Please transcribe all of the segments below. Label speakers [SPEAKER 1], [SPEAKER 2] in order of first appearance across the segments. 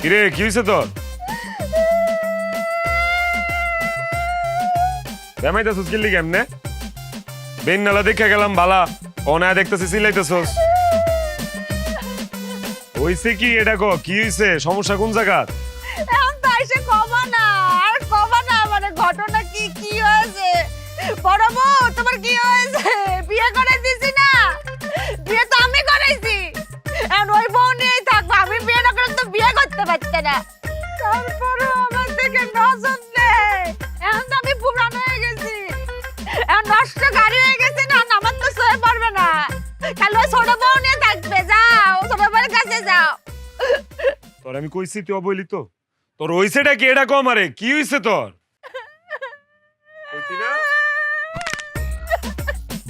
[SPEAKER 1] কিরে কি হয়েছে তোর? বেমাইতেছিস কিল্লি কেমনে? বেন নালা দেখে গেলাম বালা, অনায় দেখতেছি সিলাইতেছস। হইছে কি এটা কো? কি হইছে? সমস্যা কোন জায়গা?
[SPEAKER 2] এখন তো এসে কমা না, আর কমা না, মানে ঘটনা কি কি হয়েছে? বড় বউ তোমার কি হয়েছে? বিয়ে করে দিছি না? বিয়ে তো আমি করাইছি। এখন ওই বউ নিয়েই থাকবো, আমি বিয়ে না করলে তো বিয়ে করতে পারতে না। তারপরে আমার থেকে নজর নেই। এখন তো আমি পুরান হয়ে গেছি, এখন নষ্ট গাড়ি হয়ে গেছে না, আমার তো সয়ে পড়বে না। খালি ওই ছোট বউ নিয়ে থাকবে। যাও ছোট বউয়ের কাছে যাও।
[SPEAKER 1] তোর আমি কইছি তুই অবইলি তো? তোর হইছেটা কি এটা কম? আরে কি হইছে তোর? কইছি না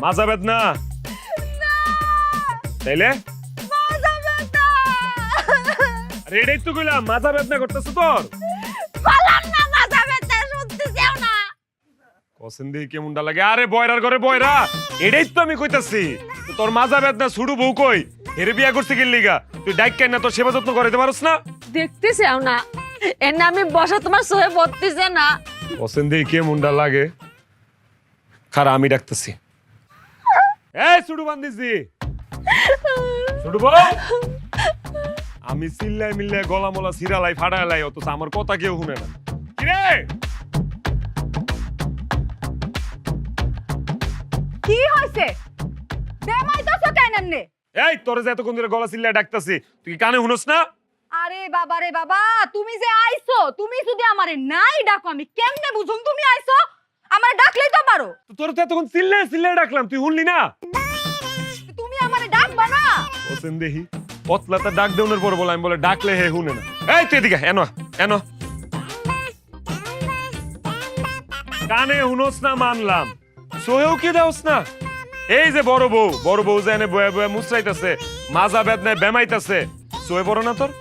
[SPEAKER 1] মাজা বেদনা? তাইলে
[SPEAKER 2] মাজা ব্যথা।
[SPEAKER 1] আরে এটাই তো কইলাম, মাজা বেদনা করতেছ তোর?
[SPEAKER 2] বললাম না মাজা ব্যথা, শুনতে চাও না?
[SPEAKER 1] পছন্দ কেমনটা লাগে? আরে বয়রার ঘরে বয়রা, এটাই তো আমি কইতাছি। তো তোর মাজা বেদনা ছুড়ু বউ কই? এরে বিয়া করতে গেলি লিগা তুই ডাইক কেন না তোর সেবা যত্ন করতে পারছ না?
[SPEAKER 2] দেখতে চাও না? এর নামে বসা তোমার সহে বলতেছে না?
[SPEAKER 1] পছন্দ কেমনটা লাগে? খারা আমি ডাকতেছি। এই ছুড়ু বান্দিছি, ছুড়ু বউ। আমি চিল্লাই মিল্লাই গলা মলা সিরালাই ফাড়ালাই, অথচ আমার কথা কেউ শুনে না। কিরে
[SPEAKER 2] কি হইছে? দেমাই তো কেন এমনে?
[SPEAKER 1] এই তোর যে এতক্ষণ ধরে গলা চিল্লাই ডাকতেছি, তুই কি কানে শুনস না?
[SPEAKER 2] আরে বাবা রে বাবা, তুমি যে আইছো, তুমি যদি আমারে নাই ডাকো আমি কেমনে বুঝুম তুমি আইছো? আমারে ডাকলেই তো পারো।
[SPEAKER 1] তো তোর তো এতক্ষণ চিল্লাই চিল্লাই ডাকলাম, তুই শুনলি না?
[SPEAKER 2] তুমি আমারে ডাকবা না?
[SPEAKER 1] ওসেন দেহি পতলাটা ডাক দেউনের পর বলে, আমি বলে ডাকলে হে শুনে না। এই তুই এদিকে এনো এনো। কানে শুনস না মানলাম, সোহেও কি দেওস না? এই যে বড় বউ যে এনে বয়ে বয়ে মুচড়াইতেছে, মাজা বেদনায় বেমাইতেছে, সোহে বড় না তোর?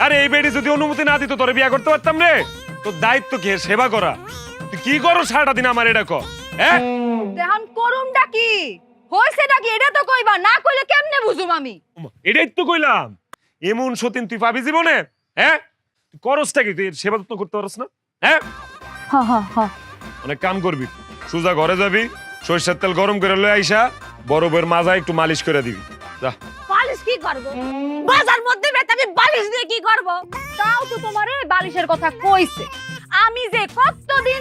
[SPEAKER 1] আরে এই বেডি যদি অনুমতি না দিত তোরে বিয়া করতে পারতাম রে? তোর দায়িত্ব কি এর সেবা করা? তুই কি করো সারাটা দিন আমার এটা কর? হ্যাঁ
[SPEAKER 2] দেহান করুমটা কি হইছেটা কি এটা তো কইবা, না কইলে কেমনে বুঝুম আমি?
[SPEAKER 1] এটাই তো কইলাম, এমন সতীন তুই পাবি জীবনে? হ্যাঁ তুই করসটা কি? তুই এর সেবা যত্ন করতে পারস না? হ্যাঁ
[SPEAKER 2] হা হা হা।
[SPEAKER 1] অনেক কাম করবি, সোজা ঘরে যাবি, সরিষার তেল গরম করে লয়ে আইসা বড় বউয়ের মাজা একটু মালিশ করে দিবি। যা।
[SPEAKER 2] বালিশ কি করব? বাজার মধ্যে বেটা আমি বালিশ দিয়ে কি করব? তাও তো তোমারে বালিশের কথা কইছে। আমি যে কত